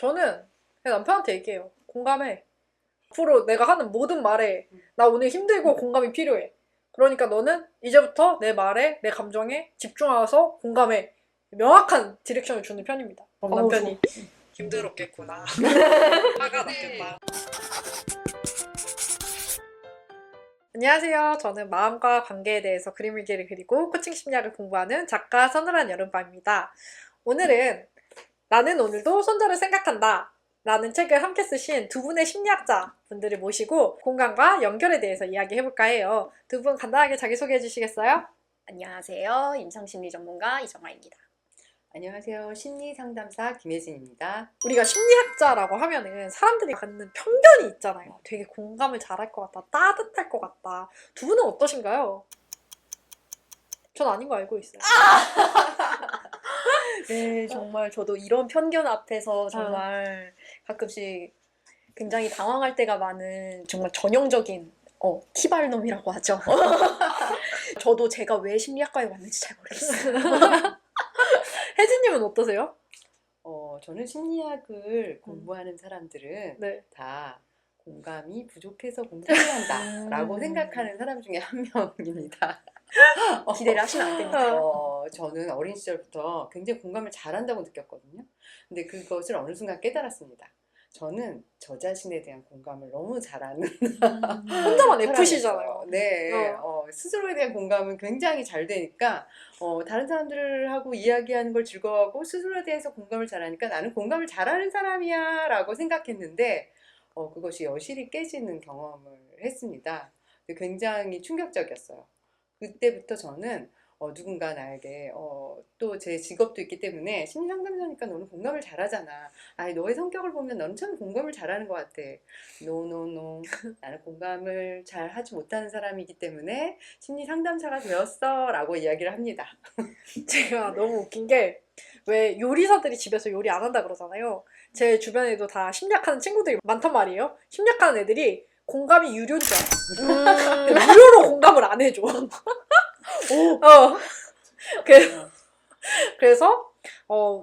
저는 그냥 남편한테 얘기해요. 공감해. 앞으로 내가 하는 모든 말에 나 오늘 힘들고 공감이 필요해. 그러니까 너는 이제부터 내 말에, 내 감정에 집중하서 공감해. 명확한 디렉션을 주는 편입니다. 그럼 남편이 힘들었겠구나. 화가 났겠다. 안녕하세요. 저는 마음과 관계에 대해서 그림일기를 그리고 코칭 심리학을 공부하는 작가 서늘한 여름밤입니다. 오늘은 나는 오늘도 손절을 생각한다 라는 책을 함께 쓰신 두 분의 심리학자 분들을 모시고 공감과 연결에 대해서 이야기해볼까 해요. 두 분 간단하게 자기소개해 주시겠어요? 안녕하세요. 임상심리 전문가 이정아입니다. 안녕하세요. 심리상담사 김혜진입니다. 우리가 심리학자라고 하면은 사람들이 갖는 편견이 있잖아요. 되게 공감을 잘할 것 같다, 따뜻할 것 같다. 두 분은 어떠신가요? 전 아닌 거 알고 있어요. 네, 정말 저도 이런 편견 앞에서 정말 가끔씩 굉장히 당황할 때가 많은 정말 전형적인 티발놈이라고 하죠. 저도 제가 왜 심리학과에 왔는지 잘 모르겠어요. 혜진님은 어떠세요? 저는 심리학을 공부하는 사람들은 네. 다 공감이 부족해서 공부를 한다라고 생각하는 사람 중에 한 명입니다. 기대를 하시면 안 됩니다. 저는 어린 시절부터 굉장히 공감을 잘한다고 느꼈거든요. 근데 그것을 어느 순간 깨달았습니다. 저는 저 자신에 대한 공감을 너무 잘하는 혼자만 F시잖아요. 네, 스스로에 대한 공감은 굉장히 잘 되니까 다른 사람들하고 이야기하는 걸 즐거워하고 스스로에 대해서 공감을 잘하니까 나는 공감을 잘하는 사람이야 라고 생각했는데 그것이 여실히 깨지는 경험을 했습니다. 굉장히 충격적이었어요. 그때부터 저는 누군가 나에게 또 제 직업도 있기 때문에 심리상담사니까 너는 공감을 잘하잖아. 아니 너의 성격을 보면 너는 참 공감을 잘하는 것 같아. 노노노 나는 공감을 잘 하지 못하는 사람이기 때문에 심리상담사가 되었어 라고 이야기를 합니다. 제가 너무 웃긴 게 왜 요리사들이 집에서 요리 안 한다 그러잖아요. 제 주변에도 다 심리학하는 친구들이 많단 말이에요. 심리학하는 애들이 공감이 유료인 줄 알아. 무료로 공감을 안 해줘. 그래서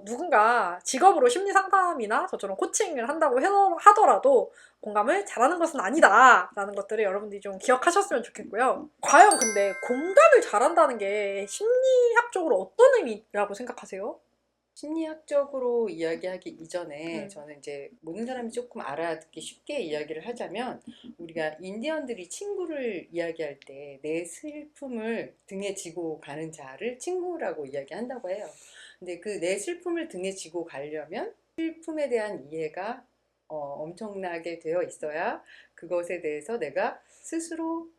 누군가 직업으로 심리 상담이나 저처럼 코칭을 한다고 하더라도 공감을 잘하는 것은 아니다 라는 것들을 여러분들이 좀 기억하셨으면 좋겠고요. 과연 근데 공감을 잘한다는 게 심리학적으로 어떤 의미라고 생각하세요? 심리학적으로 이야기하기 이전에 저는 이제 모든 사람이 조금 알아듣기 쉽게 이야기를 하자면 우리가 인디언들이 친구를 이야기할 때 내 슬픔을 등에 지고 가는 자를 친구라고 이야기한다고 해요. 근데 그 내 슬픔을 등에 지고 가려면 슬픔에 대한 이해가 엄청나게 되어 있어야 그것에 대해서 내가 스스로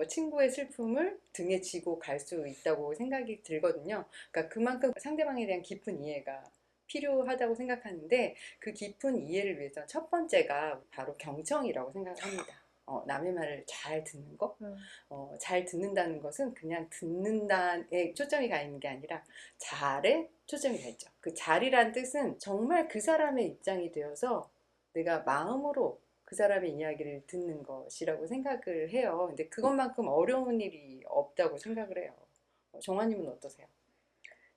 친구의 슬픔을 등에 지고 갈 수 있다고 생각이 들거든요. 그러니까 그만큼 상대방에 대한 깊은 이해가 필요하다고 생각하는데 그 깊은 이해를 위해서 첫 번째가 바로 경청이라고 생각합니다. 남의 말을 잘 듣는 거, 잘 듣는다는 것은 그냥 듣는다에 초점이 가 있는 게 아니라 잘에 초점이 가 있죠. 그 잘이란 뜻은 정말 그 사람의 입장이 되어서 내가 마음으로 그 사람의 이야기를 듣는 것이라고 생각을 해요. 근데 그것만큼 어려운 일이 없다고 생각을 해요. 정화님은 어떠세요?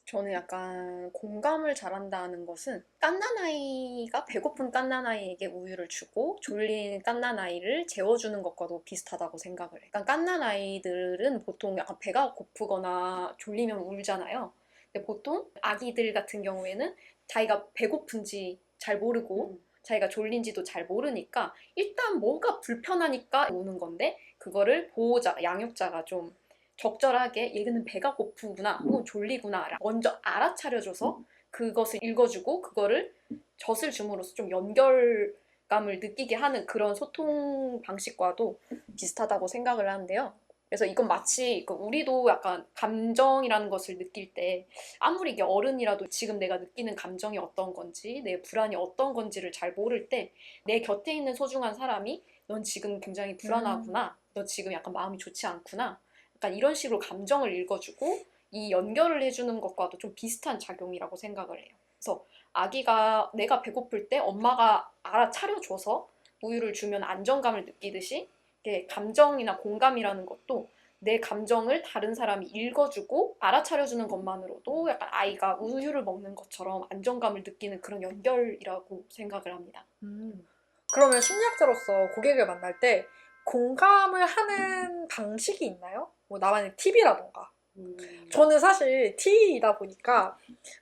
저는 약간 공감을 잘한다는 것은 갓난아이가 배고픈 갓난아이에게 우유를 주고 졸린 갓난아이를 재워주는 것과도 비슷하다고 생각을 해요. 그러니까 갓난아이들은 보통 약간 배가 고프거나 졸리면 울잖아요. 근데 보통 아기들 같은 경우에는 자기가 배고픈지 잘 모르고 자기가 졸린지도 잘 모르니까 일단 뭔가 불편하니까 우는 건데 그거를 보호자, 양육자가 좀 적절하게 얘는 배가 고프구나 혹은 졸리구나 먼저 알아차려줘서 그것을 읽어주고 그거를 젖을 줌으로써 좀 연결감을 느끼게 하는 그런 소통 방식과도 비슷하다고 생각을 하는데요. 그래서 이건 마치 우리도 약간 감정이라는 것을 느낄 때 아무리 이게 어른이라도 지금 내가 느끼는 감정이 어떤 건지 내 불안이 어떤 건지를 잘 모를 때 내 곁에 있는 소중한 사람이 넌 지금 굉장히 불안하구나 너 지금 약간 마음이 좋지 않구나 약간 이런 식으로 감정을 읽어주고 이 연결을 해주는 것과도 좀 비슷한 작용이라고 생각을 해요. 그래서 아기가 내가 배고플 때 엄마가 알아차려줘서 우유를 주면 안정감을 느끼듯이 이게 감정이나 공감이라는 것도 내 감정을 다른 사람이 읽어주고 알아차려주는 것만으로도 약간 아이가 우유를 먹는 것처럼 안정감을 느끼는 그런 연결이라고 생각을 합니다. 그러면 심리학자로서 고객을 만날 때 공감을 하는 방식이 있나요? 뭐 나만의 팁이라던가. 저는 사실 T이다 보니까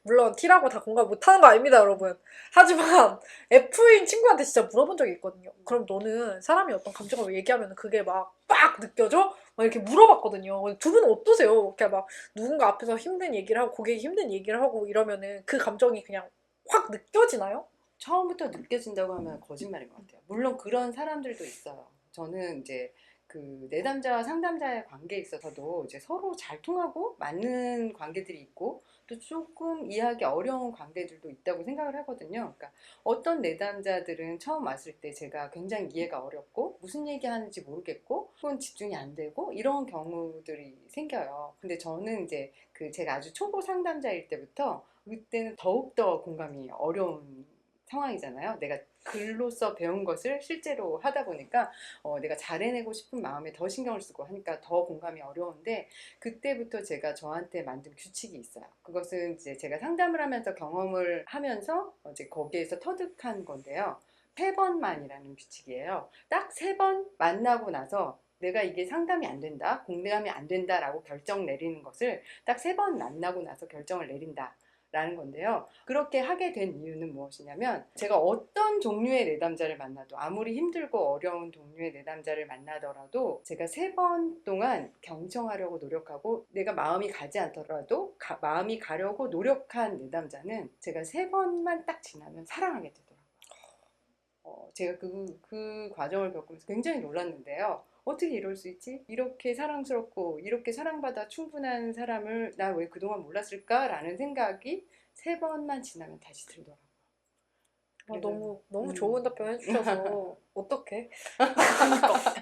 물론 T라고 다 공감 못하는 거 아닙니다, 여러분. 하지만 F인 친구한테 진짜 물어본 적이 있거든요. 그럼 너는 사람이 어떤 감정을 얘기하면 그게 막 빡 느껴져? 막 이렇게 물어봤거든요. 두 분은 어떠세요? 이렇게 막 누군가 앞에서 힘든 얘기를 하고 고객이 힘든 얘기를 하고 이러면은 그 감정이 그냥 확 느껴지나요? 처음부터 느껴진다고 하면 거짓말인 것 같아요. 물론 그런 사람들도 있어요. 저는 이제 그 내담자와 상담자의 관계에 있어서도 이제 서로 잘 통하고 맞는 관계들이 있고 또 조금 이해하기 어려운 관계들도 있다고 생각을 하거든요. 그러니까 어떤 내담자들은 처음 왔을 때 제가 굉장히 이해가 어렵고 무슨 얘기하는지 모르겠고 혹은 집중이 안 되고 이런 경우들이 생겨요. 근데 저는 이제 그 제가 아주 초보 상담자일 때부터 그때는 더욱더 공감이 어려운 상황이잖아요. 내가 글로써 배운 것을 실제로 하다 보니까 내가 잘해내고 싶은 마음에 더 신경을 쓰고 하니까 더 공감이 어려운데 그때부터 제가 저한테 만든 규칙이 있어요. 그것은 이제 제가 상담을 하면서 경험을 하면서 이제 거기에서 터득한 건데요. 3번만이라는 규칙이에요. 딱 3번 만나고 나서 내가 이게 상담이 안 된다, 공감이 안 된다라고 결정 내리는 것을 딱 3번 만나고 나서 결정을 내린다. 라는 건데요. 그렇게 하게 된 이유는 무엇이냐면 제가 어떤 종류의 내담자를 만나도 아무리 힘들고 어려운 종류의 내담자를 만나더라도 제가 3번 동안 경청하려고 노력하고 내가 마음이 가지 않더라도 마음이 가려고 노력한 내담자는 제가 3번만 딱 지나면 사랑하게 되더라고요. 제가 그 과정을 겪으면서 굉장히 놀랐는데요. 어떻게 이럴 수 있지? 이렇게 사랑스럽고 이렇게 사랑받아 충분한 사람을 나 왜 그동안 몰랐을까라는 생각이 3번만 지나면 다시 들더라고요. 너무 좋은 답변 해주셔서 어떡해?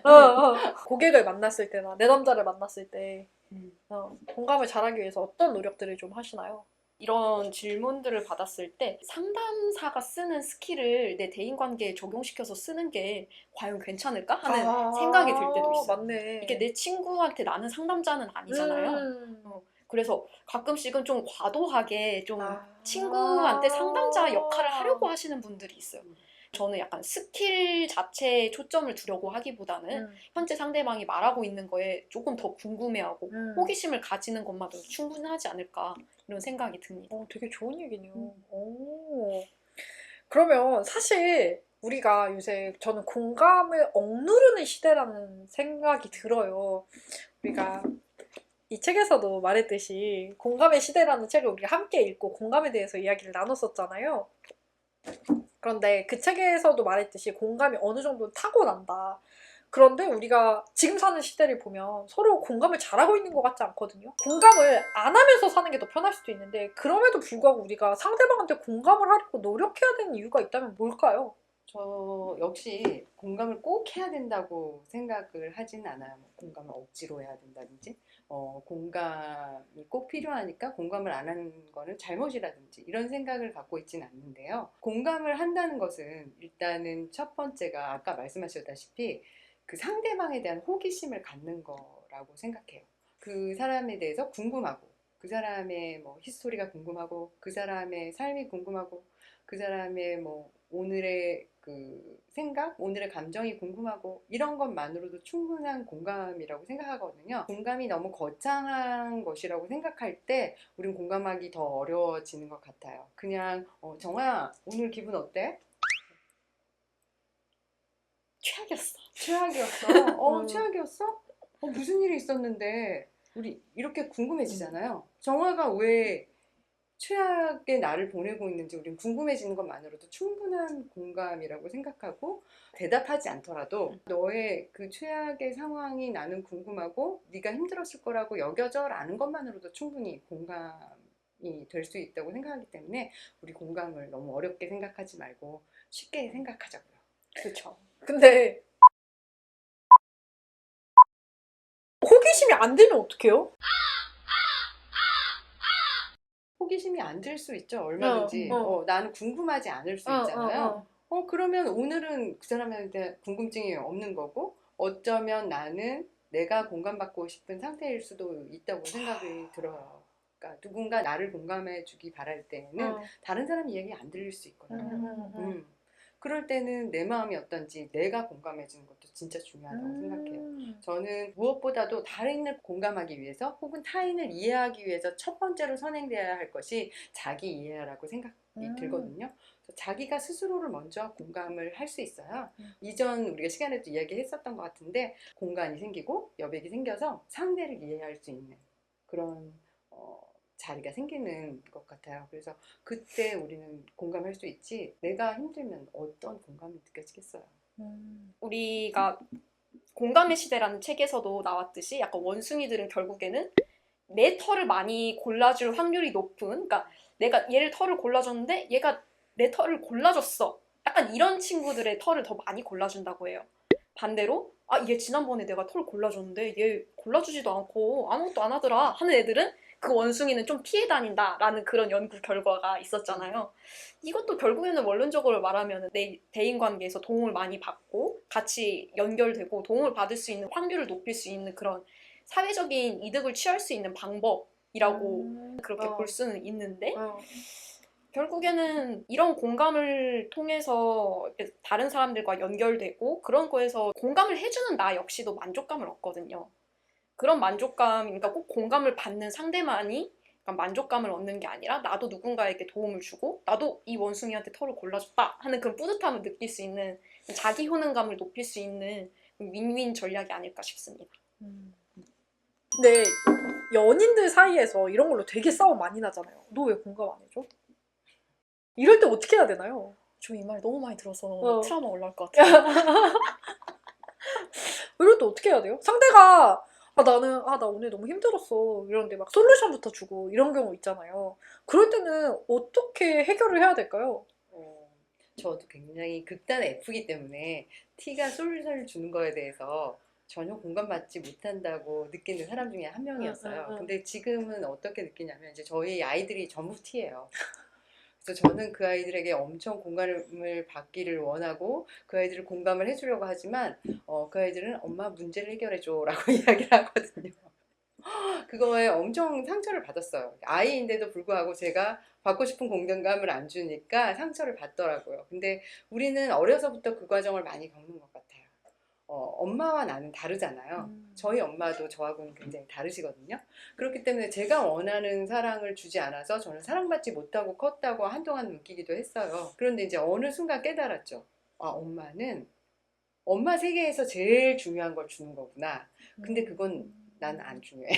그러니까 고객을 만났을 때나 내담자를 만났을 때 공감을 잘하기 위해서 어떤 노력들을 좀 하시나요? 이런 질문들을 받았을 때 상담사가 쓰는 스킬을 내 대인관계에 적용시켜서 쓰는 게 과연 괜찮을까 하는 생각이 들 때도 있어요. 맞네. 이게 내 친구한테 나는 상담자는 아니잖아요. 그래서 가끔씩은 좀 과도하게 좀 친구한테 상담자 역할을 하려고 하시는 분들이 있어요. 저는 약간 스킬 자체에 초점을 두려고 하기보다는 현재 상대방이 말하고 있는 거에 조금 더 궁금해하고 호기심을 가지는 것만으로도 충분하지 않을까 이런 생각이 듭니다. 되게 좋은 얘기네요. 오. 그러면 사실 우리가 요새 저는 공감을 억누르는 시대라는 생각이 들어요. 우리가 이 책에서도 말했듯이 공감의 시대라는 책을 우리가 함께 읽고 공감에 대해서 이야기를 나눴었잖아요. 그런데 그 책에서도 말했듯이 공감이 어느 정도는 타고난다. 그런데 우리가 지금 사는 시대를 보면 서로 공감을 잘하고 있는 것 같지 않거든요. 공감을 안 하면서 사는 게 더 편할 수도 있는데 그럼에도 불구하고 우리가 상대방한테 공감을 하려고 노력해야 되는 이유가 있다면 뭘까요? 저 역시 공감을 꼭 해야 된다고 생각을 하진 않아요. 공감을 억지로 해야 된다든지 공감이 꼭 필요하니까 공감을 안 하는 거는 잘못이라든지 이런 생각을 갖고 있지는 않는데요. 공감을 한다는 것은 일단은 첫 번째가 아까 말씀하셨다시피 그 상대방에 대한 호기심을 갖는 거라고 생각해요. 그 사람에 대해서 궁금하고 그 사람의 뭐 히스토리가 궁금하고 그 사람의 삶이 궁금하고 그 사람의 뭐 오늘의 그 생각, 오늘의 감정이 궁금하고 이런 것만으로도 충분한 공감이라고 생각하거든요. 공감이 너무 거창한 것이라고 생각할 때 우린 공감하기 더 어려워지는 것 같아요. 그냥 정아야 오늘 기분 어때? 최악이었어. 최악이었어. 최악이었어? 무슨 일이 있었는데 우리 이렇게 궁금해지잖아요. 정아가 왜 최악의 나를 보내고 있는지 우린 궁금해지는 것만으로도 충분한 공감이라고 생각하고 대답하지 않더라도 너의 그 최악의 상황이 나는 궁금하고 네가 힘들었을 거라고 여겨져 라는 것만으로도 충분히 공감이 될 수 있다고 생각하기 때문에 우리 공감을 너무 어렵게 생각하지 말고 쉽게 생각하자고요. 그렇죠. 근데 호기심이 안 되면 어떡해요? 호기심이 안 들 수 있죠. 얼마든지. 나는 궁금하지 않을 수 있잖아요. 그러면 오늘은 그 사람한테 궁금증이 없는 거고 어쩌면 나는 내가 공감받고 싶은 상태일 수도 있다고 생각이 들어요. 그러니까 누군가 나를 공감해 주기 바랄 때는 다른 사람 이야기 안 들릴 수 있거든요. 그럴 때는 내 마음이 어떤지 내가 공감해 주는 것도 진짜 중요하다고 생각해요. 저는 무엇보다도 타인을 공감하기 위해서 혹은 타인을 이해하기 위해서 첫 번째로 선행돼야 할 것이 자기 이해라고 생각이 들거든요. 그래서 자기가 스스로를 먼저 공감을 할 수 있어야 이전 우리가 시간에도 이야기했었던 것 같은데 공간이 생기고 여백이 생겨서 상대를 이해할 수 있는 그런 자리가 생기는 것 같아요. 그래서 그때 우리는 공감할 수 있지 내가 힘들면 어떤 공감이 느껴지겠어요. 우리가 공감의 시대라는 책에서도 나왔듯이 약간 원숭이들은 결국에는 내 털을 많이 골라줄 확률이 높은, 그러니까 내가 얘를 털을 골라줬는데 얘가 내 털을 골라줬어. 약간 이런 친구들의 털을 더 많이 골라준다고 해요. 반대로 얘 지난번에 내가 털 골라줬는데 얘 골라주지도 않고 아무것도 안 하더라 하는 애들은 그 원숭이는 좀 피해 다닌다라는 그런 연구 결과가 있었잖아요. 이것도 결국에는 원론적으로 말하면 내 대인관계에서 도움을 많이 받고 같이 연결되고 도움을 받을 수 있는 확률을 높일 수 있는 그런 사회적인 이득을 취할 수 있는 방법이라고 그렇게 볼 수는 있는데 결국에는 이런 공감을 통해서 다른 사람들과 연결되고 그런 거에서 공감을 해주는 나 역시도 만족감을 얻거든요. 그런 만족감, 그러니까 꼭 공감을 받는 상대만이 만족감을 얻는 게 아니라 나도 누군가에게 도움을 주고 나도 이 원숭이한테 털을 골라줬다 하는 그런 뿌듯함을 느낄 수 있는 자기 효능감을 높일 수 있는 윈윈 전략이 아닐까 싶습니다. 근데 연인들 사이에서 이런 걸로 되게 싸움 많이 나잖아요. 너 왜 공감 안 해줘? 이럴 때 어떻게 해야 되나요? 저 이 말 너무 많이 들어서 트라우마 올라올 것 같아요. 이럴 때 어떻게 해야 돼요? 상대가 나 오늘 너무 힘들었어 이러는데 막 솔루션부터 주고 이런 경우 있잖아요. 그럴 때는 어떻게 해결을 해야 될까요? 저도 굉장히 극단 F이기 때문에 T가 솔루션을 주는 거에 대해서 전혀 공감받지 못한다고 느끼는 사람 중에 한 명이었어요. 근데 지금은 어떻게 느끼냐면 이제 저희 아이들이 전부 T예요. 그래서 저는 그 아이들에게 엄청 공감을 받기를 원하고 그 아이들을 공감을 해주려고 하지만 그 아이들은 엄마 문제를 해결해줘 라고 이야기를 하거든요. 그거에 엄청 상처를 받았어요. 아이인데도 불구하고 제가 받고 싶은 공감을 안 주니까 상처를 받더라고요. 근데 우리는 어려서부터 그 과정을 많이 겪는 것 같아요. 엄마와 나는 다르잖아요. 저희 엄마도 저하고는 굉장히 다르시거든요. 그렇기 때문에 제가 원하는 사랑을 주지 않아서 저는 사랑받지 못하고 컸다고 한동안 느끼기도 했어요. 그런데 이제 어느 순간 깨달았죠. 엄마는 엄마 세계에서 제일 중요한 걸 주는 거구나. 근데 그건 난 안 중요해.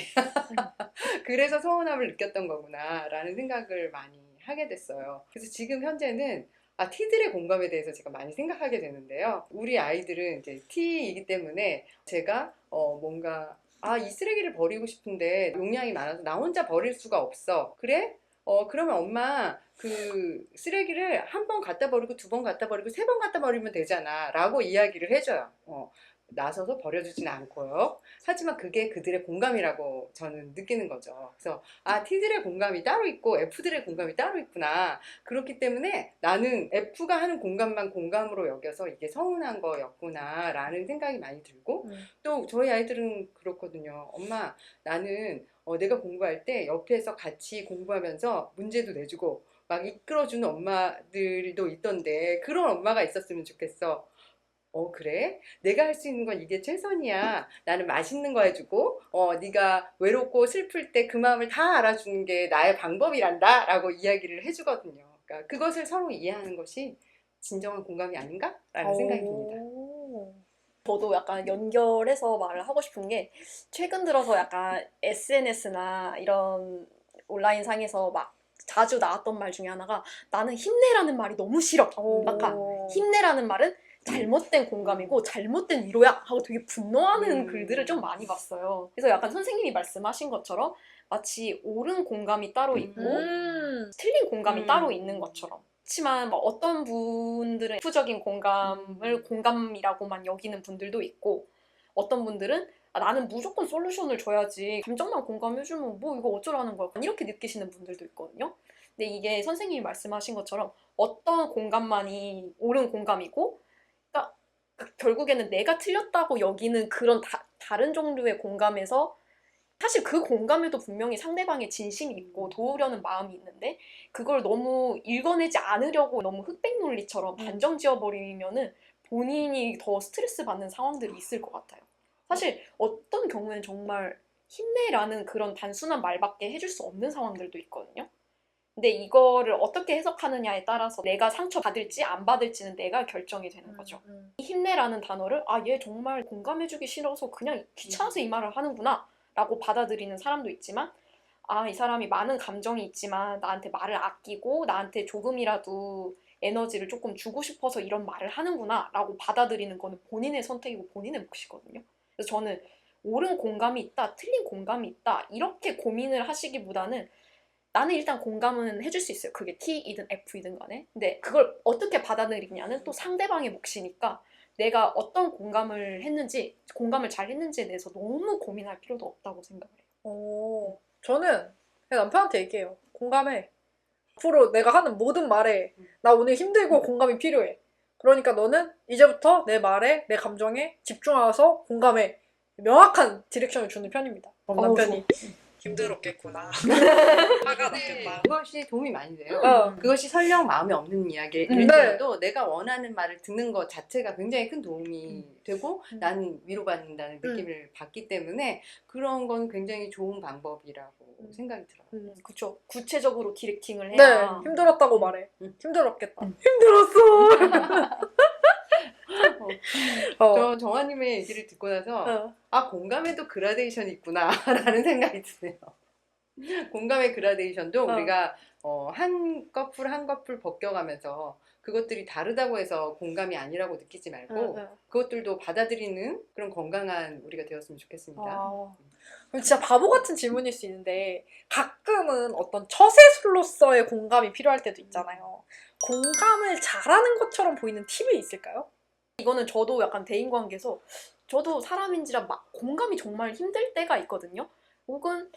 그래서 서운함을 느꼈던 거구나 라는 생각을 많이 하게 됐어요. 그래서 지금 현재는 T들의 공감에 대해서 제가 많이 생각하게 되는데요. 우리 아이들은 이제 T이기 때문에 제가 뭔가 이 쓰레기를 버리고 싶은데 용량이 많아서 나 혼자 버릴 수가 없어. 그래? 그러면 엄마 그 쓰레기를 한 번 갖다 버리고 두 번 갖다 버리고 세 번 갖다 버리면 되잖아 라고 이야기를 해줘요. 나서서 버려주지는 않고요. 하지만 그게 그들의 공감이라고 저는 느끼는 거죠. 그래서 T들의 공감이 따로 있고 F들의 공감이 따로 있구나. 그렇기 때문에 나는 F가 하는 공감만 공감으로 여겨서 이게 서운한 거였구나 라는 생각이 많이 들고 또 저희 아이들은 그렇거든요. 엄마 나는 내가 공부할 때 옆에서 같이 공부하면서 문제도 내주고 막 이끌어주는 엄마들도 있던데 그런 엄마가 있었으면 좋겠어. 그래? 내가 할 수 있는 건 이게 최선이야. 나는 맛있는 거 해주고 네가 외롭고 슬플 때 그 마음을 다 알아주는 게 나의 방법이란다 라고 이야기를 해주거든요. 그러니까 그것을 서로 이해하는 것이 진정한 공감이 아닌가? 라는 생각이 듭니다. 저도 약간 연결해서 말을 하고 싶은 게 최근 들어서 약간 SNS나 이런 온라인 상에서 막 자주 나왔던 말 중에 하나가 나는 힘내라는 말이 너무 싫어. 약간 힘내라는 말은 잘못된 공감이고 잘못된 위로야 하고 되게 분노하는 글들을 좀 많이 봤어요. 그래서 약간 선생님이 말씀하신 것처럼 마치 옳은 공감이 따로 있고 틀린 공감이 따로 있는 것처럼. 그렇지만 뭐 어떤 분들은 부적인 공감을 공감이라고만 여기는 분들도 있고 어떤 분들은 나는 무조건 솔루션을 줘야지 감정만 공감해주면 뭐 이거 어쩌라는 거야 이렇게 느끼시는 분들도 있거든요. 근데 이게 선생님이 말씀하신 것처럼 어떤 공감만이 옳은 공감이고 그러니까 결국에는 내가 틀렸다고 여기는 그런 다른 종류의 공감에서 사실 그 공감에도 분명히 상대방의 진심이 있고 도우려는 마음이 있는데 그걸 너무 읽어내지 않으려고 너무 흑백 논리처럼 단정 지어버리면은 본인이 더 스트레스 받는 상황들이 있을 것 같아요. 사실 어떤 경우에는 정말 힘내라는 그런 단순한 말밖에 해줄 수 없는 상황들도 있거든요. 근데 이거를 어떻게 해석하느냐에 따라서 내가 상처받을지 안 받을지는 내가 결정이 되는 거죠. 이 힘내라는 단어를 얘 정말 공감해주기 싫어서 그냥 귀찮아서 이 말을 하는구나 라고 받아들이는 사람도 있지만 이 사람이 많은 감정이 있지만 나한테 말을 아끼고 나한테 조금이라도 에너지를 조금 주고 싶어서 이런 말을 하는구나 라고 받아들이는 거는 본인의 선택이고 본인의 몫이거든요. 그래서 저는 옳은 공감이 있다, 틀린 공감이 있다 이렇게 고민을 하시기보다는 나는 일단 공감은 해줄 수 있어요. 그게 T이든 F이든 간에. 근데 그걸 어떻게 받아들이냐는 또 상대방의 몫이니까 내가 어떤 공감을 했는지, 공감을 잘 했는지에 대해서 너무 고민할 필요도 없다고 생각을 해요. 저는 그냥 남편한테 얘기해요. 공감해. 앞으로 내가 하는 모든 말에 나 오늘 힘들고 공감이 필요해. 그러니까 너는 이제부터 내 말에, 내 감정에 집중해서 공감해. 명확한 디렉션을 주는 편입니다. 남편이. 힘들었겠구나. 화가 났겠다. 그것이 도움이 많이 돼요. 어. 그것이 설령 마음에 없는 이야기일지라도 내가 원하는 말을 듣는 것 자체가 굉장히 큰 도움이 되고 나는 위로받는다는 느낌을 받기 때문에 그런 건 굉장히 좋은 방법이라고 생각이 들어요. 그쵸. 구체적으로 디렉팅을 네, 해야. 힘들었다고 말해. 힘들었겠다. 힘들었어. 저 정아님의 얘기를 듣고 나서 공감에도 그라데이션이 있구나 라는 생각이 드네요. 공감의 그라데이션도 우리가 한 커플 한 커플 벗겨가면서 그것들이 다르다고 해서 공감이 아니라고 느끼지 말고 그것들도 받아들이는 그런 건강한 우리가 되었으면 좋겠습니다. 그럼 진짜 바보 같은 질문일 수 있는데 가끔은 어떤 처세술로서의 공감이 필요할 때도 있잖아요. 공감을 잘하는 것처럼 보이는 팁이 있을까요? 이거는 저도 약간 대인관계에서 저도 사람인지라 막 공감이 정말 힘들 때가 있거든요. 혹은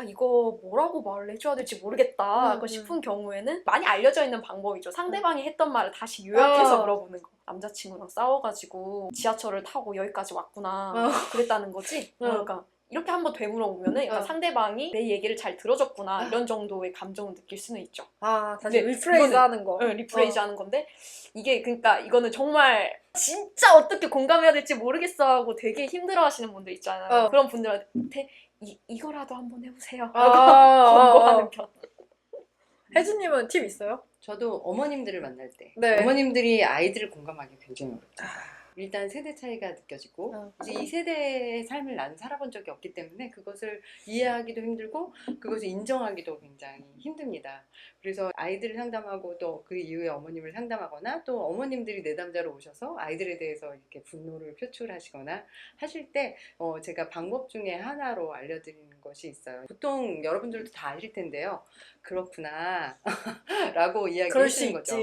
이거 뭐라고 말을 해줘야 될지 모르겠다 싶은 경우에는 많이 알려져 있는 방법이죠. 상대방이 했던 말을 다시 요약해서 물어보는 거. 남자친구랑 싸워가지고 지하철을 타고 여기까지 왔구나 그랬다는 거지. 그러니까 이렇게 한번 되물어보면은 약간 상대방이 내 얘기를 잘 들어줬구나 이런 정도의 감정을 느낄 수는 있죠. 다시 리프레이즈 하는 거. 리프레이즈 하는 건데 이게 그러니까 이거는 정말 진짜 어떻게 공감해야 될지 모르겠어 하고 되게 힘들어하시는 분들 있잖아요. 그런 분들한테 이거라도 한번 해보세요 라고 권고하는 편. 혜진님은 팁 있어요? 저도 어머님들을 만날 때 네. 어머님들이 아이들을 공감하기 굉장히 어렵죠. 일단 세대 차이가 느껴지고 이제 이 세대의 삶을 나는 살아본 적이 없기 때문에 그것을 이해하기도 힘들고 그것을 인정하기도 굉장히 힘듭니다. 그래서 아이들을 상담하고 또 그 이후에 어머님을 상담하거나 또 어머님들이 내담자로 오셔서 아이들에 대해서 이렇게 분노를 표출하시거나 하실 때 제가 방법 중에 하나로 알려드리는 것이 있어요. 보통 여러분들도 다 아실 텐데요. 그렇구나 라고 이야기하시는 거죠.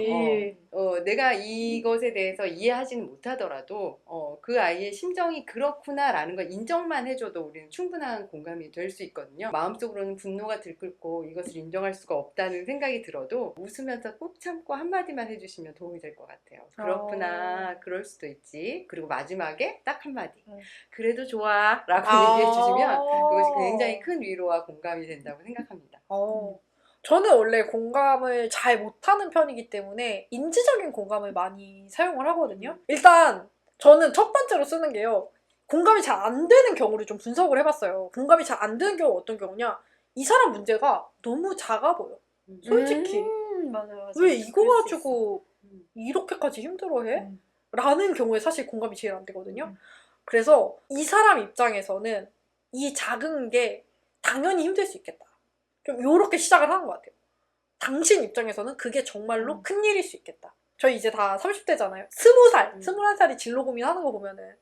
내가 이것에 대해서 이해하지는 못하더라도 그 아이의 심정이 그렇구나 라는 걸 인정만 해줘도 우리는 충분한 공감이 될 수 있거든요. 마음속으로는 분노가 들끓고 이것을 인정할 수가 없다는 생각이 들어도 웃으면서 꼭 참고 한마디만 해주시면 도움이 될 것 같아요. 그렇구나, 그럴 수도 있지. 그리고 마지막에 딱 한마디, 그래도 좋아 라고 얘기해 주시면 그것이 굉장히 큰 위로와 공감이 된다고 생각합니다. 저는 원래 공감을 잘 못하는 편이기 때문에 인지적인 공감을 많이 사용을 하거든요. 일단 저는 첫 번째로 쓰는 게요. 공감이 잘 안 되는 경우를 좀 분석을 해봤어요. 공감이 잘 안 되는 경우가 어떤 경우냐. 이 사람 문제가 너무 작아 보여. 솔직히. 맞아. 왜 이거 가지고 이렇게까지 힘들어해? 라는 경우에 사실 공감이 제일 안 되거든요. 그래서 이 사람 입장에서는 이 작은 게 당연히 힘들 수 있겠다. 좀 요렇게 시작을 하는 것 같아요. 당신 입장에서는 그게 정말로 큰일일 수 있겠다. 저희 이제 다 30대잖아요. 20살, 21살이 진로 고민하는 거 보면은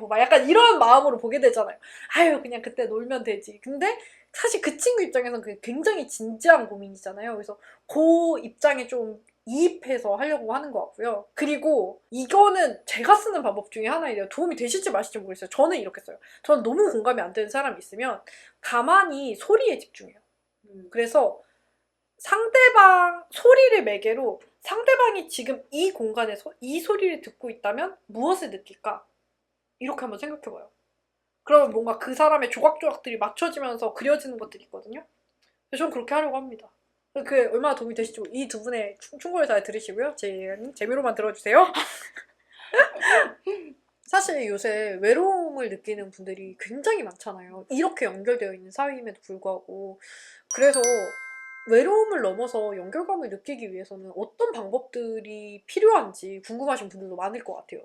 막 약간 이런 마음으로 보게 되잖아요. 그냥 그때 놀면 되지. 근데 사실 그 친구 입장에서는 그게 굉장히 진지한 고민이잖아요. 그래서 그 입장에 좀 이입해서 하려고 하는 것 같고요. 그리고 이거는 제가 쓰는 방법 중에 하나예요. 도움이 되실지 마실지 모르겠어요. 저는 이렇게 써요. 저는 너무 공감이 안 되는 사람이 있으면 가만히 소리에 집중해요. 그래서 상대방 소리를 매개로 상대방이 지금 이 공간에서 이 소리를 듣고 있다면 무엇을 느낄까? 이렇게 한번 생각해봐요. 그러면 뭔가 그 사람의 조각조각들이 맞춰지면서 그려지는 것들이 있거든요. 그래서 저는 그렇게 하려고 합니다. 그게 얼마나 도움이 되실지 이 두 분의 충고를 잘 들으시고요. 제 얘기는 재미로만 들어주세요. 사실 요새 외로움을 느끼는 분들이 굉장히 많잖아요. 이렇게 연결되어 있는 사회임에도 불구하고. 그래서 외로움을 넘어서 연결감을 느끼기 위해서는 어떤 방법들이 필요한지 궁금하신 분들도 많을 것 같아요.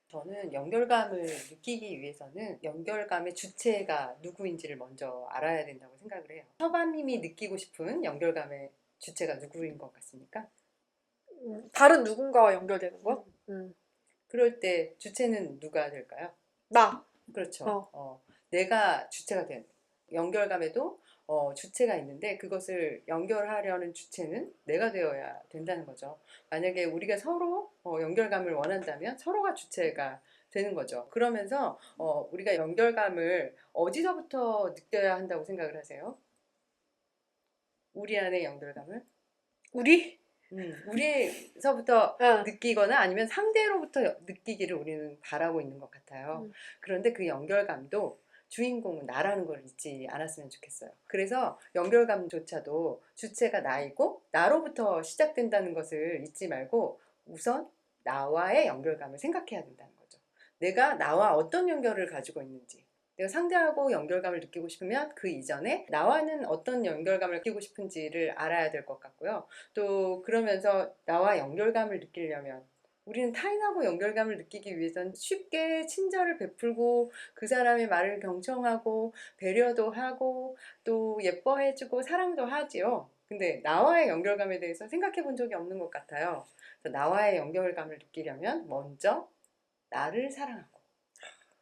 저는 연결감을 느끼기 위해서는 연결감의 주체가 누구인지를 먼저 알아야 된다고 생각을 해요. 서방님이 느끼고 싶은 연결감의 주체가 누구인 것 같습니까? 다른 누군가와 연결되는 것? 그럴 때 주체는 누가 될까요? 나. 그렇죠. 내가 주체가 된 연결감에도 주체가 있는데 그것을 연결하려는 주체는 내가 되어야 된다는 거죠. 만약에 우리가 서로 연결감을 원한다면 서로가 주체가 되는 거죠. 그러면서 우리가 연결감을 어디서부터 느껴야 한다고 생각을 하세요? 우리 안의 연결감을? 우리? 우리에서부터 응. 느끼거나 아니면 상대로부터 느끼기를 우리는 바라고 있는 것 같아요. 그런데 그 연결감도 주인공은 나라는 걸 잊지 않았으면 좋겠어요. 그래서 연결감조차도 주체가 나이고 나로부터 시작된다는 것을 잊지 말고 우선 나와의 연결감을 생각해야 된다는 거죠. 내가 나와 어떤 연결을 가지고 있는지, 내가 상대하고 연결감을 느끼고 싶으면 그 이전에 나와는 어떤 연결감을 느끼고 싶은지를 알아야 될 것 같고요. 또 그러면서 나와 연결감을 느끼려면 우리는 타인하고 연결감을 느끼기 위해서는 쉽게 친절을 베풀고 그 사람의 말을 경청하고 배려도 하고 또 예뻐해주고 사랑도 하지요. 근데 나와의 연결감에 대해서 생각해 본 적이 없는 것 같아요. 그래서 나와의 연결감을 느끼려면 먼저 나를 사랑하고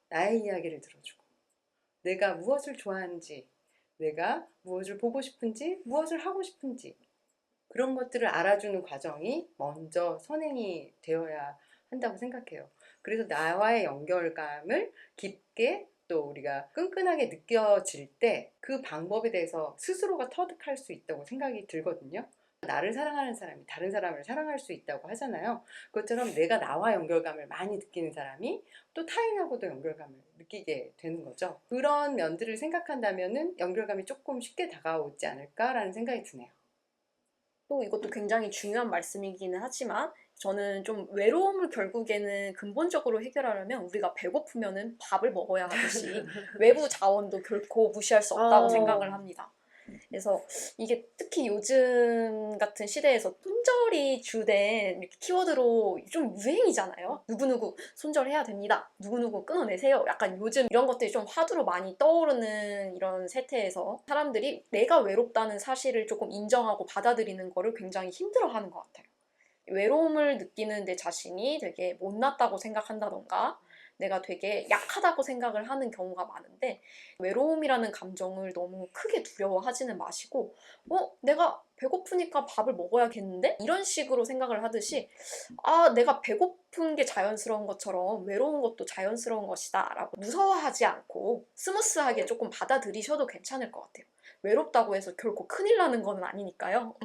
나의 이야기를 들어주고 내가 무엇을 좋아하는지 내가 무엇을 보고 싶은지 무엇을 하고 싶은지 그런 것들을 알아주는 과정이 먼저 선행이 되어야 한다고 생각해요. 그래서 나와의 연결감을 깊게 또 우리가 끈끈하게 느껴질 때 그 방법에 대해서 스스로가 터득할 수 있다고 생각이 들거든요. 나를 사랑하는 사람이 다른 사람을 사랑할 수 있다고 하잖아요. 그것처럼 내가 나와 연결감을 많이 느끼는 사람이 또 타인하고도 연결감을 느끼게 되는 거죠. 그런 면들을 생각한다면 연결감이 조금 쉽게 다가오지 않을까라는 생각이 드네요. 또 이것도 굉장히 중요한 말씀이기는 하지만 저는 좀 외로움을 결국에는 근본적으로 해결하려면 우리가 배고프면은 밥을 먹어야 하듯이 외부 자원도 결코 무시할 수 없다고 생각을 합니다. 그래서 이게 특히 요즘 같은 시대에서 손절이 주된 이렇게 키워드로 좀 유행이잖아요. 누구누구 손절해야 됩니다. 누구누구 끊어내세요. 약간 요즘 이런 것들이 좀 화두로 많이 떠오르는 이런 세태에서 사람들이 내가 외롭다는 사실을 조금 인정하고 받아들이는 거를 굉장히 힘들어하는 것 같아요. 외로움을 느끼는 내 자신이 되게 못났다고 생각한다던가 내가 되게 약하다고 생각을 하는 경우가 많은데 외로움이라는 감정을 너무 크게 두려워하지는 마시고 내가 배고프니까 밥을 먹어야겠는데? 이런 식으로 생각을 하듯이 내가 배고픈 게 자연스러운 것처럼 외로운 것도 자연스러운 것이다 라고 무서워하지 않고 스무스하게 조금 받아들이셔도 괜찮을 것 같아요. 외롭다고 해서 결코 큰일 나는 건 아니니까요.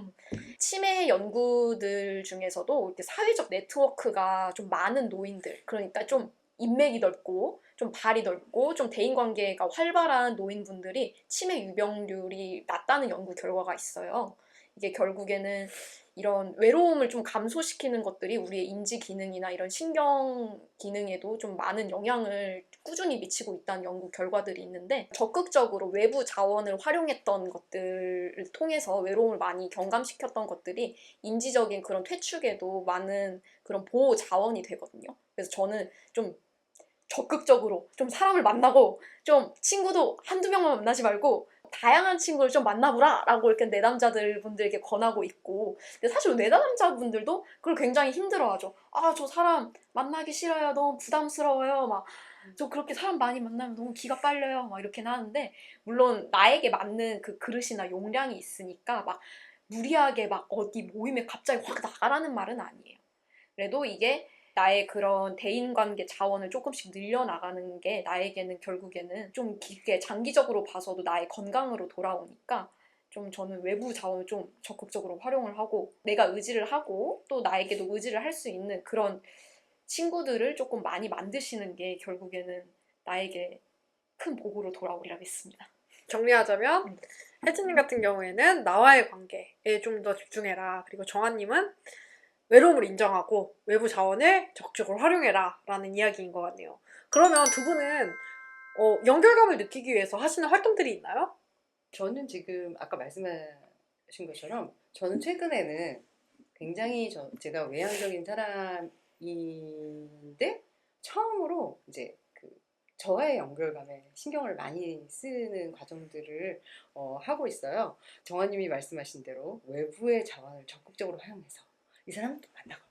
치매 연구들 중에서도 이렇게 사회적 네트워크가 좀 많은 노인들, 그러니까 좀 인맥이 넓고 좀 발이 넓고 좀 대인관계가 활발한 노인분들이 치매 유병률이 낮다는 연구 결과가 있어요. 이게 결국에는 이런 외로움을 좀 감소시키는 것들이 우리의 인지 기능이나 이런 신경 기능에도 좀 많은 영향을 꾸준히 미치고 있다는 연구 결과들이 있는데 적극적으로 외부 자원을 활용했던 것들을 통해서 외로움을 많이 경감시켰던 것들이 인지적인 그런 퇴축에도 많은 그런 보호 자원이 되거든요. 그래서 저는 좀 적극적으로 좀 사람을 만나고 좀 친구도 한두 명만 만나지 말고 다양한 친구를 좀 만나보라 라고 이렇게 내담자들 분들에게 권하고 있고 근데 사실 내담자 분들도 그걸 굉장히 힘들어하죠. 저 사람 만나기 싫어요. 너무 부담스러워요. 막 저 그렇게 사람 많이 만나면 너무 기가 빨려요. 막 이렇게 하는데 물론 나에게 맞는 그 그릇이나 용량이 있으니까 막 무리하게 막 어디 모임에 갑자기 확 나가라는 말은 아니에요. 그래도 이게 나의 그런 대인관계 자원을 조금씩 늘려나가는 게 나에게는 결국에는 좀 길게 장기적으로 봐서도 나의 건강으로 돌아오니까 좀 저는 외부 자원을 좀 적극적으로 활용을 하고 내가 의지를 하고 또 나에게도 의지를 할 수 있는 그런 친구들을 조금 많이 만드시는 게 결국에는 나에게 큰 복으로 돌아오리라 믿습니다. 정리하자면 혜진님 같은 경우에는 나와의 관계에 좀 더 집중해라. 그리고 정한님은 외로움을 인정하고 외부 자원을 적극적으로 활용해라 라는 이야기인 것 같네요. 그러면 두 분은 연결감을 느끼기 위해서 하시는 활동들이 있나요? 저는 지금 아까 말씀하신 것처럼 저는 최근에는 굉장히 제가 외향적인 사람인데 처음으로 이제 그 저와의 연결감에 신경을 많이 쓰는 과정들을 하고 있어요. 정화님이 말씀하신 대로 외부의 자원을 적극적으로 활용해서 이 사람도 만나고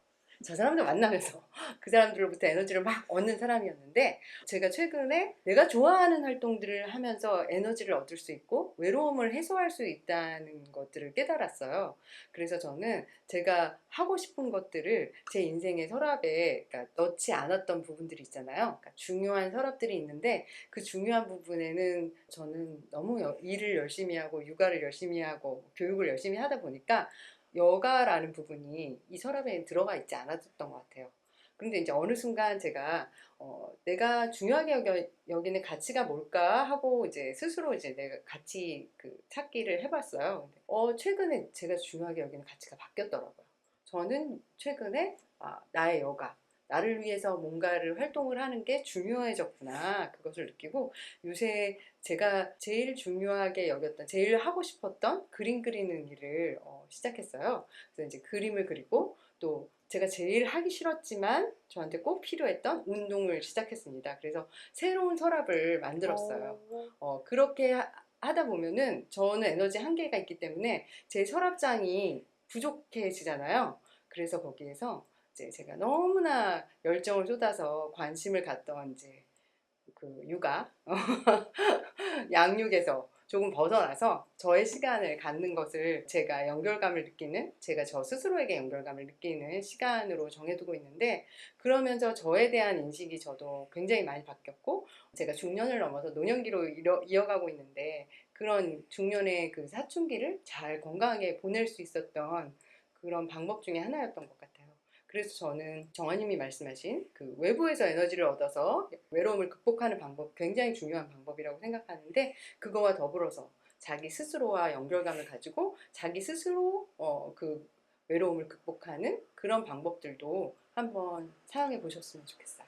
저 사람도 만나면서 그 사람들로부터 에너지를 막 얻는 사람이었는데 제가 최근에 내가 좋아하는 활동들을 하면서 에너지를 얻을 수 있고 외로움을 해소할 수 있다는 것들을 깨달았어요. 그래서 저는 제가 하고 싶은 것들을 제 인생의 서랍에 그러니까 넣지 않았던 부분들이 있잖아요. 그러니까 중요한 서랍들이 있는데 그 중요한 부분에는 저는 너무 일을 열심히 하고 육아를 열심히 하고 교육을 열심히 하다 보니까 여가라는 부분이 이 서랍에 들어가 있지 않았던 것 같아요. 근데 이제 어느 순간 제가 내가 중요하게 여기는 가치가 뭘까 하고 이제 스스로 이제 내가 가치 찾기를 해봤어요. 근데 최근에 제가 중요하게 여기는 가치가 바뀌었더라고요. 저는 최근에 나의 여가, 나를 위해서 뭔가를 활동을 하는 게 중요해졌구나 그것을 느끼고 요새 제가 제일 중요하게 여겼던 제일 하고 싶었던 그림 그리는 일을 시작했어요. 그래서 이제 그림을 그리고 또 제가 제일 하기 싫었지만 저한테 꼭 필요했던 운동을 시작했습니다. 그래서 새로운 서랍을 만들었어요. 그렇게 하다 보면은 저는 에너지 한계가 있기 때문에 제 서랍장이 부족해지잖아요. 그래서 거기에서 이제 제가 너무나 열정을 쏟아서 관심을 갖던 이제 그 육아 양육에서 조금 벗어나서 저의 시간을 갖는 것을 제가 연결감을 느끼는 제가 저 스스로에게 연결감을 느끼는 시간으로 정해두고 있는데 그러면서 저에 대한 인식이 저도 굉장히 많이 바뀌었고 제가 중년을 넘어서 노년기로 이어가고 있는데 그런 중년의 그 사춘기를 잘 건강하게 보낼 수 있었던 그런 방법 중에 하나였던 것 같아요. 그래서 저는 정화님이 말씀하신 그 외부에서 에너지를 얻어서 외로움을 극복하는 방법 굉장히 중요한 방법이라고 생각하는데 그거와 더불어서 자기 스스로와 연결감을 가지고 자기 스스로 그 외로움을 극복하는 그런 방법들도 한번 사용해 보셨으면 좋겠어요.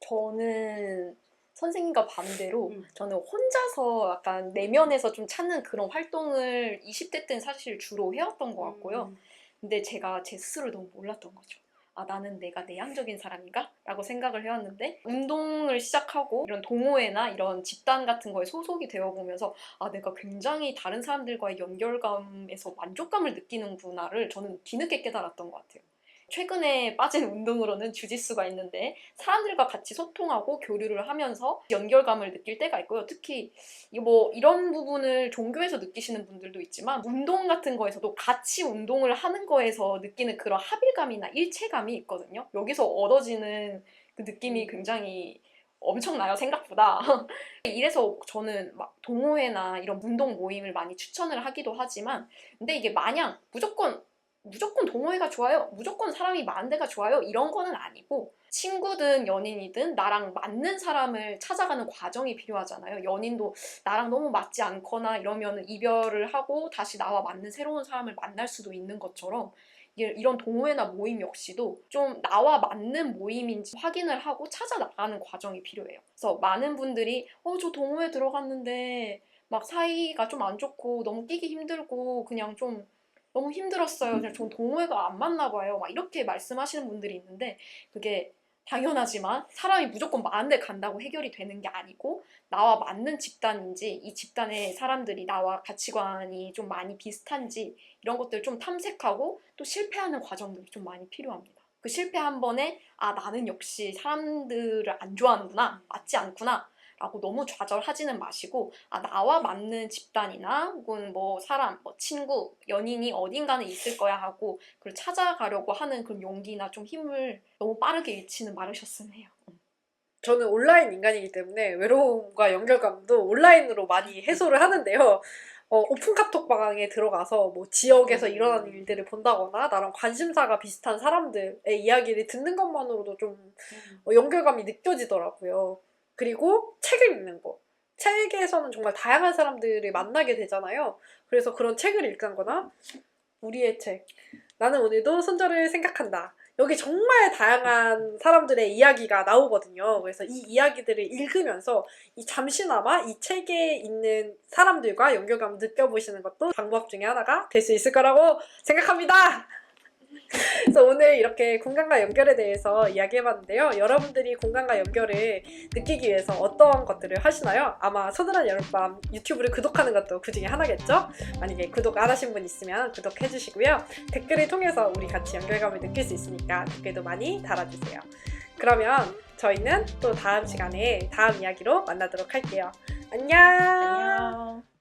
저는 선생님과 반대로 저는 혼자서 약간 내면에서 좀 찾는 그런 활동을 20대 때는 사실 주로 해왔던 것 같고요. 근데 제가 제 스스로를 너무 몰랐던 거죠. 나는 내가 내향적인 사람인가? 라고 생각을 해왔는데 운동을 시작하고 이런 동호회나 이런 집단 같은 거에 소속이 되어보면서 내가 굉장히 다른 사람들과의 연결감에서 만족감을 느끼는구나를 저는 뒤늦게 깨달았던 것 같아요. 최근에 빠진 운동으로는 주짓수가 있는데 사람들과 같이 소통하고 교류를 하면서 연결감을 느낄 때가 있고요. 특히 이런 부분을 종교에서 느끼시는 분들도 있지만 운동 같은 거에서도 같이 운동을 하는 거에서 느끼는 그런 합일감이나 일체감이 있거든요. 여기서 얻어지는 그 느낌이 굉장히 엄청나요, 생각보다. 이래서 저는 막 동호회나 이런 운동 모임을 많이 추천을 하기도 하지만 근데 이게 마냥 무조건 동호회가 좋아요, 무조건 사람이 많은 데가 좋아요 이런 거는 아니고 친구든 연인이든 나랑 맞는 사람을 찾아가는 과정이 필요하잖아요. 연인도 나랑 너무 맞지 않거나 이러면 이별을 하고 다시 나와 맞는 새로운 사람을 만날 수도 있는 것처럼 이런 동호회나 모임 역시도 좀 나와 맞는 모임인지 확인을 하고 찾아 나가는 과정이 필요해요. 그래서 많은 분들이 저 동호회 들어갔는데 막 사이가 좀 안 좋고 너무 끼기 힘들고 그냥 좀 너무 힘들었어요. 그냥 전 동호회가 안 맞나 봐요. 막 이렇게 말씀하시는 분들이 있는데 그게 당연하지만 사람이 무조건 많은 데 간다고 해결이 되는 게 아니고 나와 맞는 집단인지 이 집단의 사람들이 나와 가치관이 좀 많이 비슷한지 이런 것들을 좀 탐색하고 또 실패하는 과정들이 좀 많이 필요합니다. 그 실패 한 번에 나는 역시 사람들을 안 좋아하는구나, 맞지 않구나 라고 너무 좌절하지는 마시고 나와 맞는 집단이나 혹은 사람, 친구, 연인이 어딘가는 있을 거야 하고 그걸 찾아가려고 하는 그런 용기나 좀 힘을 너무 빠르게 잃지는 말으셨으면 해요. 저는 온라인 인간이기 때문에 외로움과 연결감도 온라인으로 많이 해소를 하는데요. 오픈 카톡방에 들어가서 뭐 지역에서 일어나는 일들을 본다거나 나랑 관심사가 비슷한 사람들의 이야기를 듣는 것만으로도 좀 연결감이 느껴지더라고요. 그리고 책을 읽는 거. 책에서는 정말 다양한 사람들을 만나게 되잖아요. 그래서 그런 책을 읽거나 우리의 책. 나는 오늘도 손절을 생각한다. 여기 정말 다양한 사람들의 이야기가 나오거든요. 그래서 이 이야기들을 읽으면서 잠시나마 이 책에 있는 사람들과 연결감을 느껴보시는 것도 방법 중에 하나가 될 수 있을 거라고 생각합니다. 그래서 오늘 이렇게 공간과 연결에 대해서 이야기해봤는데요. 여러분들이 공간과 연결을 느끼기 위해서 어떤 것들을 하시나요? 아마 서늘한 여름밤 유튜브를 구독하는 것도 그 중에 하나겠죠? 만약에 구독 안 하신 분 있으면 구독해주시고요. 댓글을 통해서 우리 같이 연결감을 느낄 수 있으니까 댓글도 많이 달아주세요. 그러면 저희는 또 다음 시간에 다음 이야기로 만나도록 할게요. 안녕! 안녕.